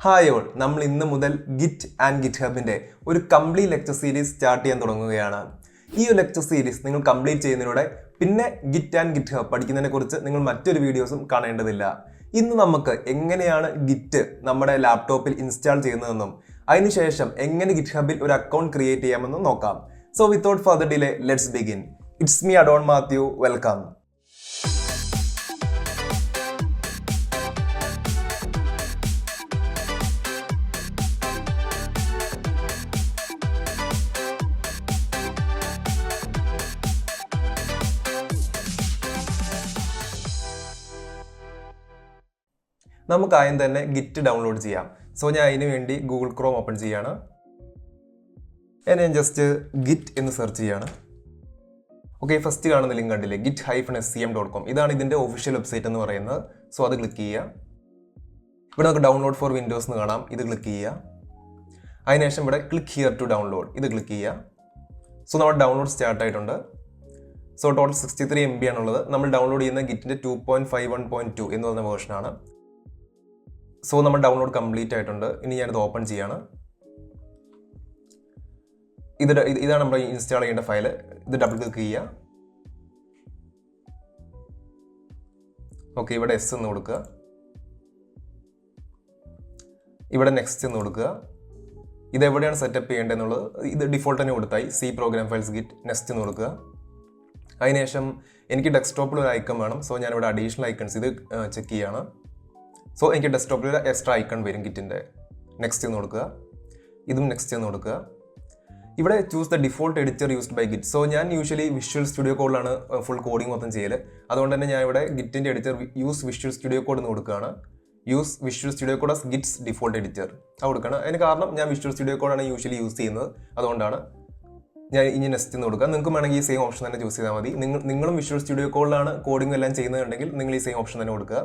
Hi all, നമ്മൾ ഇന്ന് മുതൽ ഗിറ്റ് ആൻഡ് ഗിറ്റ് ഹബിന്റെ ഒരു കംപ്ലീറ്റ് ലെക്ചർ സീരീസ് സ്റ്റാർട്ട് ചെയ്യാൻ തുടങ്ങുകയാണ്. ഈ ഒരു ലെക്ചർ സീരീസ് നിങ്ങൾ കംപ്ലീറ്റ് ചെയ്യുന്നതിലൂടെ പിന്നെ ഗിറ്റ് ആൻഡ് ഗിറ്റ് ഹബ് പഠിക്കുന്നതിനെ കുറിച്ച് നിങ്ങൾ മറ്റൊരു വീഡിയോസും കാണേണ്ടതില്ല. ഇന്ന് നമുക്ക് എങ്ങനെയാണ് ഗിറ്റ് നമ്മുടെ ലാപ്ടോപ്പിൽ ഇൻസ്റ്റാൾ ചെയ്യുന്നതെന്നും അതിനുശേഷം എങ്ങനെ ഗിറ്റ് ഹബിൽ ഒരു അക്കൗണ്ട് ക്രിയേറ്റ് ചെയ്യാമെന്നും നോക്കാം. So without further delay let's begin. It's me adorn Mathew. Welcome. നമുക്ക് ആദ്യം തന്നെ ഗിറ്റ് ഡൗൺലോഡ് ചെയ്യാം. സോ ഞാൻ അതിന് വേണ്ടി ഗൂഗിൾ ക്രോം ഓപ്പൺ ചെയ്യാണ്. ഞാൻ ജസ്റ്റ് ഗിറ്റ് എന്ന് സെർച്ച് ചെയ്യാണ്. ഓക്കെ, ഫസ്റ്റ് കാണുന്ന ലിങ്ക് കണ്ടില്ലേ, git-scm.com. ഇതാണ് ഇതിൻ്റെ ഒഫീഷ്യൽ വെബ്സൈറ്റ് എന്ന് പറയുന്നത്. സോ അത് ക്ലിക്ക് ചെയ്യുക. ഇവിടെ നമുക്ക് ഡൗൺലോഡ് ഫോർ വിൻഡോസ് എന്ന് കാണാം. ഇത് ക്ലിക്ക് ചെയ്യുക. അതിനുശേഷം ഇവിടെ ക്ലിക്ക് ഹിയർ ടു ഡൗൺലോഡ്, ഇത് ക്ലിക്ക് ചെയ്യുക. സോ നമ്മുടെ ഡൗൺലോഡ് സ്റ്റാർട്ട് ആയിട്ടുണ്ട്. സോ ടോട്ടൽ 63 MB ആണുള്ളത്. നമ്മൾ ഡൗൺലോഡ് ചെയ്യുന്ന ഗിറ്റിൻ്റെ 2.51.2 എന്ന് പറയുന്ന വേർഷനാണ്. സോ നമ്മൾ ഡൗൺലോഡ് കംപ്ലീറ്റ് ആയിട്ടുണ്ട്. ഇനി ഞാനിത് ഓപ്പൺ ചെയ്യാണ്. ഇതാണ് നമ്മൾ ഇൻസ്റ്റാൾ ചെയ്യേണ്ട ഫയൽ. ഇത് ഡബിൾ ക്ലിക്ക് ചെയ്യുക. ഓക്കെ, ഇവിടെ എസ് എന്ന് കൊടുക്കുക. ഇവിടെ നെക്സ്റ്റ് എന്ന് കൊടുക്കുക. ഇത് എവിടെയാണ് സെറ്റപ്പ് ചെയ്യേണ്ടതെന്നുള്ളത് ഇത് ഡിഫോൾട്ട് തന്നെ കൊടുത്തായി. C program files Git next എന്ന് കൊടുക്കുക. അതിനുശേഷം എനിക്ക് ഡെസ്ക്ടോപ്പിൽ ഒരു ഐക്കൺ വേണം. സോ ഞാനിവിടെ അഡീഷണൽ ഐക്കൺസ് ഇത് ചെക്ക് ചെയ്യാണ്. സോ എനിക്ക് ഡെസ്ക്ടോപ്പിൽ ഒരു എക്സ്ട്രാ ഐക്കൺ വരും ഗിറ്റിൻ്റെ. നെക്സ്റ്റ് എന്ന് കൊടുക്കുക. ഇതും നെക്സ്റ്റ് എന്ന് കൊടുക്കുക. ഇവിടെ choose the default editor used by Git. So ഞാൻ യൂഷ്വലി വിഷ്വൽ സ്റ്റുഡിയോ കോഡിലാണ് ഫുൾ കോഡിങ് മൊത്തം ചെയ്യൽ. അതുകൊണ്ട് തന്നെ ഞാൻ ഇവിടെ ഗിറ്റിൻ്റെ editor use Visual Studio Code എന്ന് കൊടുക്കുകയാണ്. Use Visual Studio Code as Git's default editor അത് കൊടുക്കണം. അതിന് കാരണം ഞാൻ വിഷ്വൽ സ്റ്റുഡിയോ കോഡാണ് യൂഷ്വലി യൂസ് ചെയ്യുന്നത്. അതുകൊണ്ടാണ് ഞാൻ ഇനി നെക്സ്റ്റ് എന്ന് കൊടുക്കുക. നിങ്ങൾക്ക് വേണമെങ്കിൽ ഈ സെയിം ഓപ്ഷൻ തന്നെ ചൂസ് ചെയ്താൽ മതി. നിങ്ങളും വിഷ്വൽ സ്റ്റുഡിയോ കോഡിലാണ് കോഡിംഗ് എല്ലാം ചെയ്യുന്നുണ്ടെങ്കിൽ നിങ്ങൾ ഈ സെയിം ഓപ്ഷൻ തന്നെ കൊടുക്കുക.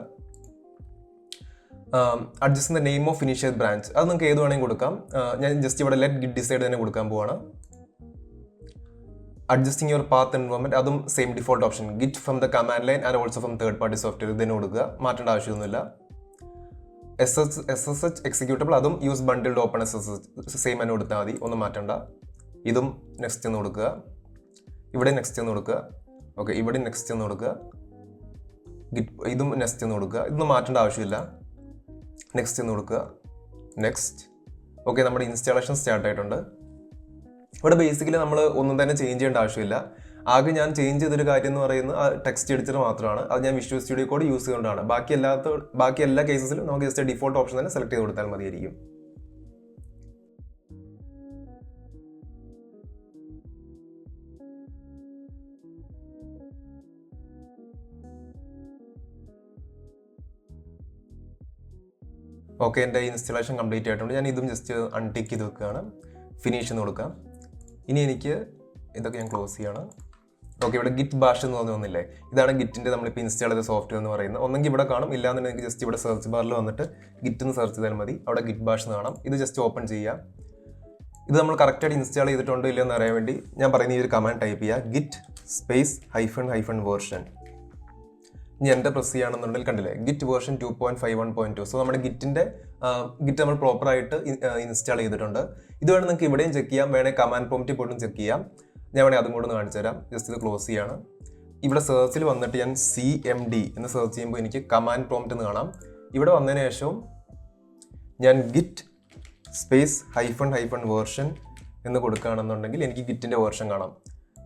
Adjust the name of initial branch അത് നിങ്ങൾക്ക് ഏത് വേണമെങ്കിൽ കൊടുക്കാം. ഞാൻ ജസ്റ്റ് ഇവിടെ ലെറ്റ് ഗിറ്റ് ഡിസൈഡ് തന്നെ കൊടുക്കാൻ പോവാണ്. അഡ്ജസ്റ്റിംഗ് യുവർ പാത്ത് എൻവയോൺമെന്റ് അതും same default option git from the command line and also from third party software ഇതിനെ കൊടുക്കുക. മാറ്റേണ്ട ആവശ്യമൊന്നുമില്ല. SSH എക്സിക്യൂട്ടബിൾ അതും use bundled open SSH same തന്നെ കൊടുത്താൽ മതി, ഒന്നും മാറ്റണ്ട. ഇതും നെക്സ്റ്റ് എന്ന് കൊടുക്കുക. ഇവിടെ നെക്സ്റ്റ് എന്ന് കൊടുക്കുക. ഓക്കെ, ഇവിടെ നെക്സ്റ്റ് എന്ന് കൊടുക്കുക. ഇതും നെക്സ്റ്റ് എന്ന് കൊടുക്കുക. ഇതൊന്നും മാറ്റേണ്ട ആവശ്യമില്ല. നെക്സ്റ്റ് എന്ന് കൊടുക്കുക. നെക്സ്റ്റ്. ഓക്കെ, നമ്മുടെ ഇൻസ്റ്റാളേഷൻ സ്റ്റാർട്ട് ആയിട്ടുണ്ട്. ഇവിടെ ബേസിക്കലി നമ്മൾ ഒന്നും തന്നെ ചേഞ്ച് ചെയ്യേണ്ട ആവശ്യമില്ല. ആകെ ഞാൻ ചേഞ്ച് ചെയ്തൊരു കാര്യം എന്ന് പറയുന്നത് ആ ടെക്സ്റ്റ് എഡിറ്റർ മാത്രമാണ്. അത് ഞാൻ വിഷ്വൽ സ്റ്റുഡിയോ കോഡ് യൂസ് ചെയ്തുകൊണ്ടാണ്. ബാക്കി എല്ലാ കേസസിലും നമുക്ക് ജസ്റ്റ് ഡിഫോൾട്ട് ഓപ്ഷൻ തന്നെ സെലക്ട് ചെയ്ത് കൊടുത്താൽ മതിയായിരിക്കും. ഓക്കെ, എൻ്റെ ഇൻസ്റ്റലേഷൻ കംപ്ലീറ്റ് ആയിട്ടുണ്ട്. ഞാൻ ഇതും ജസ്റ്റ് അൺടിക്ക് ചെയ്ത് വെക്കുകയാണ്. ഫിനിഷ് എന്ന് കൊടുക്കാം. ഇനി എനിക്ക് ഇതൊക്കെ ഞാൻ ക്ലോസ് ചെയ്യാണ്. ഓക്കെ, ഇവിടെ ഗിറ്റ് ബാഷ് എന്ന് തോന്നുന്നില്ലേ, ഇതാണ് ഗിറ്റിൻ്റെ നമ്മളിപ്പോൾ ഇൻസ്റ്റാൾ ചെയ്ത സോഫ്റ്റ്വെയർ എന്ന് പറയുന്നത്. ഒന്നെങ്കിൽ ഇവിടെ കാണും, ഇല്ലാന്നുണ്ടെങ്കിൽ ജസ്റ്റ് ഇവിടെ സെർച്ച് ബാറിൽ വന്നിട്ട് ഗിറ്റ് എന്ന് സെർച്ച് ചെയ്താൽ മതി. അവിടെ ഗിറ്റ് ബാഷ് എന്ന് കാണാം. ഇത് ജസ്റ്റ് ഓപ്പൺ ചെയ്യുക. ഇത് നമ്മൾ കറക്റ്റായിട്ട് ഇൻസ്റ്റാൾ ചെയ്തിട്ടുണ്ടോ ഇല്ലയോ എന്ന് അറിയാൻ വേണ്ടി ഞാൻ പറയുന്ന ഈ ഒരു കമാൻഡ് ടൈപ്പ് ചെയ്യുക, ഗിറ്റ് സ്പേസ് --- വേർഷൻ. ഇനി എൻ്റെ പ്രസ് ചെയ്യുകയാണെന്നുണ്ടെങ്കിൽ കണ്ടില്ലേ, ഗിറ്റ് വേർഷൻ 2.51.2. സോ നമ്മുടെ ഗിറ്റ് നമ്മൾ പ്രോപ്പറായിട്ട് ഇൻസ്റ്റാൾ ചെയ്തിട്ടുണ്ട്. ഇത് വേണം നിങ്ങൾക്ക് ഇവിടെയും ചെക്ക് ചെയ്യാം, വേണേൽ കമാൻഡ് പ്രോംപ്റ്റിൽ പോയിട്ടും ചെക്ക് ചെയ്യാം. ഞാൻ വേണേൽ അതും കൂടെ ഒന്ന് കാണിച്ചു തരാം. ജസ്റ്റ് ഇത് ക്ലോസ് ചെയ്യാണ്. ഇവിടെ സെർച്ചിൽ വന്നിട്ട് ഞാൻ CMD എന്ന് സെർച്ച് ചെയ്യുമ്പോൾ എനിക്ക് കമാൻഡ് പ്രോംപ്റ്റ് എന്ന് കാണാം. ഇവിടെ വന്നതിന് ശേഷവും ഞാൻ ഗിറ്റ് സ്പേസ് --- വേർഷൻ എന്ന് കൊടുക്കുകയാണെന്നുണ്ടെങ്കിൽ എനിക്ക് ഗിറ്റിൻ്റെ വേർഷൻ കാണാം,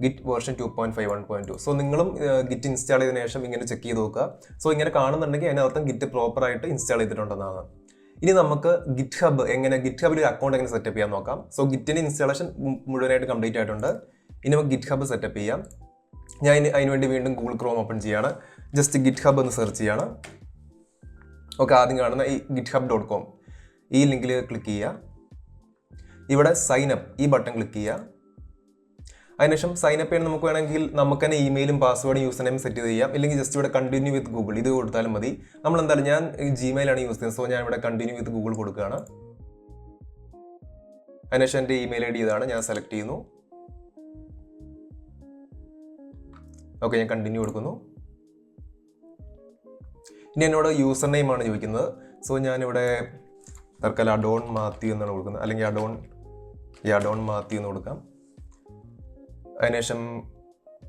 ഗിറ്റ് വേർഷൻ 2.51.2. സോ നിങ്ങളും ഗിറ്റ് ഇൻസ്റ്റാൾ ചെയ്തതിനു ശേഷം ഇങ്ങനെ ചെക്ക് ചെയ്ത് നോക്കുക. സോ ഇങ്ങനെ കാണുന്നുണ്ടെങ്കിൽ അതിനർത്ഥം ഗിറ്റ് പ്രോപ്പറായിട്ട് ഇൻസ്റ്റാൾ ചെയ്തിട്ടുണ്ടെന്നാണ്. ഇനി നമുക്ക് ഗിറ്റ് ഹബിൽ ഒരു അക്കൗണ്ട് എങ്ങനെ സെറ്റപ്പ് ചെയ്യാൻ നോക്കാം. സോ ഗിറ്റിൻ്റെ ഇൻസ്റ്റാളേഷൻ മുഴുവനായിട്ട് കംപ്ലീറ്റ് ആയിട്ടുണ്ട്. ഇനി നമുക്ക് ഗിറ്റ് ഹബ് സെറ്റപ്പ് ചെയ്യാം. ഞാൻ അതിനുവേണ്ടി വീണ്ടും ഗൂഗിൾ ക്രോം ഓപ്പൺ ചെയ്യാണ്. ജസ്റ്റ് ഗിറ്റ് ഹബ് എന്ന് സെർച്ച് ചെയ്യാണ്. ഓക്കെ, ആദ്യം കാണുന്ന ഈ github.com ഈ ലിങ്കിൽ ക്ലിക്ക് ചെയ്യുക. ഇവിടെ സൈൻ അപ്പ് ഈ ബട്ടൺ ക്ലിക്ക് ചെയ്യുക. അതിനുശേഷം സൈൻ അപ്പ് ചെയ്യാൻ നമുക്ക് വേണമെങ്കിൽ നമുക്ക് തന്നെ ഇമെയിലും പാസ്വേഡും യൂസർ നെയിം സെറ്റ് ചെയ്യാം. ഇല്ലെങ്കിൽ ജസ്റ്റ് ഇവിടെ കണ്ടിന്യൂ വിത്ത് ഗൂഗിൾ ഇത് കൊടുത്താലും മതി. നമ്മൾ എന്തായാലും ഞാൻ ജിമെയിലാണ് യൂസ് ചെയ്യുന്നത്. സോ ഞാൻ ഇവിടെ കണ്ടിന്യൂ വിത്ത് ഗൂഗിൾ കൊടുക്കുകയാണ്. അതിനുശേഷം എൻ്റെ ഇമെയിൽ ID ഇതാണ്, ഞാൻ സെലക്ട് ചെയ്യുന്നു. ഓക്കെ, ഞാൻ കണ്ടിന്യൂ കൊടുക്കുന്നു. ഇനി എന്നോട് യൂസർ നെയിം ആണ് ചോദിക്കുന്നത്. സോ ഞാനിവിടെ തൽക്കാലം അഡോൺ മാത്യു എന്നാണ് കൊടുക്കുന്നത്, അല്ലെങ്കിൽ അഡോൺ മാത്യു എന്ന് കൊടുക്കാം. അതിനുശേഷം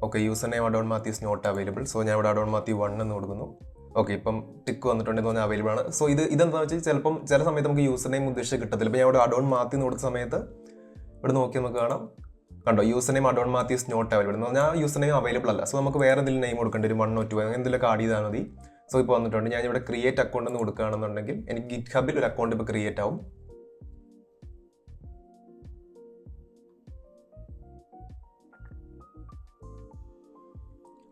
okay, user name Adon Mathew is not available. So ഞാൻ ഇവിടെ അഡോൺ മാത്യു 1 എന്ന് കൊടുക്കുന്നു. ഓക്കെ, ഇപ്പം ടിക്ക് വന്നിട്ടുണ്ടെന്ന് പറഞ്ഞാൽ അവൈലബിൾ ആണ്. സോ ഇതെന്താണെന്ന് വെച്ചാൽ ചിലപ്പം ചില സമയത്ത് നമുക്ക് യൂസർ നെയിം ഉദ്ദേശിച്ച് കിട്ടത്തില്ല. ഇപ്പോൾ ഞാൻ ഇവിടെ അഡോൺ മാത്യു എന്ന് കൊടുത്ത സമയത്ത് ഇവിടെ നോക്കി നമുക്ക് കാണാം, കണ്ടോ, user name Adon Mathew is not available എന്ന് പറഞ്ഞാൽ യൂസർ നെയിം അവൈലബിൾ അല്ല. സോ നമുക്ക് വേറെ എന്തെങ്കിലും നെയിം കൊടുക്കേണ്ടി ഒരു 1 or 2 അങ്ങനെ എന്തെങ്കിലും ആഡ് ചെയ്താൽ മതി. സോ ഇപ്പോൾ വന്നിട്ടുണ്ട്. ഞാൻ ഇവിടെ ക്രിയേറ്റ് അക്കൗണ്ട് എന്ന് കൊടുക്കുകയാണെന്നുണ്ടെങ്കിൽ എനിക്ക് ഗിറ്റ് ഹബിൽ ഒരു അക്കൗണ്ട് ഇപ്പോൾ ക്രിയേറ്റ് ആവും.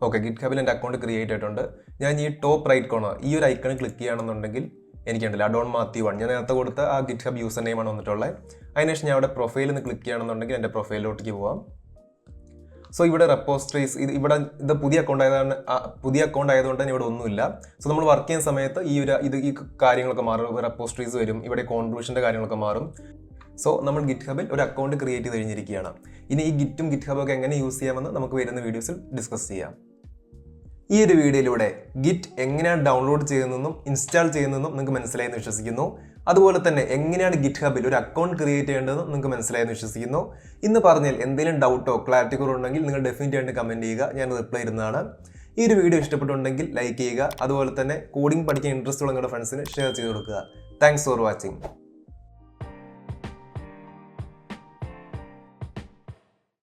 ഓക്കെ, ഗിറ്റ് ഹബിൽ എൻ്റെ അക്കൗണ്ട് ക്രിയേറ്റ് ആയിട്ടുണ്ട്. ഞാൻ ഈ ടോപ്പ് റൈറ്റ് കോർണർ ഈ ഒരു ഐക്കൺ ക്ലിക്ക് ചെയ്യുകയാണെന്നുണ്ടെങ്കിൽ എനിക്കുണ്ടല്ലോ അഡോൺ മാത്യു 1 ഞാൻ നേരത്തെ കൊടുത്ത ആ ഗിറ്റ് ഹബ് യൂസർ നെയിമാണ് വന്നിട്ടുള്ളത്. അതിനുശേഷം ഞാൻ അവിടെ പ്രൊഫൈലിൽ നിന്ന് ക്ലിക്ക് ചെയ്യുകയാണെന്നുണ്ടെങ്കിൽ എൻ്റെ പ്രൊഫൈലിലോട്ടേക്ക് പോവാം. സോ ഇവിടെ റെപ്പോസിറ്ററീസ് ഇത് പുതിയ അക്കൗണ്ട് ആയതുകൊണ്ട് തന്നെ ഇവിടെ ഒന്നുമില്ല. സോ നമ്മൾ വർക്ക് ചെയ്യുന്ന സമയത്ത് ഈ കാര്യങ്ങളൊക്കെ മാറും, റെപ്പോസിറ്ററീസ് വരും, ഇവിടെ കോൺട്രിബ്യൂഷൻ്റെ കാര്യങ്ങളൊക്കെ മാറും. സോ നമ്മൾ ഗിറ്റ് ഹബിൽ ഒരു അക്കൗണ്ട് ക്രിയേറ്റ് ചെയ്ത് കഴിഞ്ഞിരിക്കുകയാണ്. ഇനി ഈ ഗിറ്റും ഗിറ്റ് ഹബൊക്കെ എങ്ങനെ യൂസ് ചെയ്യാമെന്ന് നമുക്ക് വരുന്ന വീഡിയോസിൽ ഡിസ്കസ് ചെയ്യാം. ഈ ഒരു വീഡിയോയിലൂടെ ഗിറ്റ് എങ്ങനെയാണ് ഡൗൺലോഡ് ചെയ്യുന്നതെന്നും ഇൻസ്റ്റാൾ ചെയ്യുന്നതെന്നും നിങ്ങൾക്ക് മനസ്സിലായെന്ന് വിശ്വസിക്കുന്നു. അതുപോലെ തന്നെ എങ്ങനെയാണ് ഗിറ്റ് ഹബിൽ ഒരു അക്കൗണ്ട് ക്രിയേറ്റ് ചെയ്യേണ്ടതെന്നും നിങ്ങൾക്ക് മനസ്സിലായെന്ന് വിശ്വസിക്കുന്നു. ഇന്ന് പറഞ്ഞാൽ എന്തെങ്കിലും ഡൗട്ടോ ക്ലാരിറ്റി കുറവുണ്ടെങ്കിൽ നിങ്ങൾ ഡെഫിനറ്റ് ആയിട്ട് കമൻറ്റ് ചെയ്യുക, ഞാൻ റിപ്ലൈ ഇടുന്നതാണ്. ഈ ഒരു വീഡിയോ ഇഷ്ടപ്പെട്ടുണ്ടെങ്കിൽ ലൈക്ക് ചെയ്യുക. അതുപോലെ തന്നെ കോഡിംഗ് പഠിക്കാൻ ഇൻട്രസ്റ്റ് ഉള്ള നിങ്ങളുടെ ഫ്രണ്ട്സിന് ഷെയർ ചെയ്ത് കൊടുക്കുക. Thanks for watching.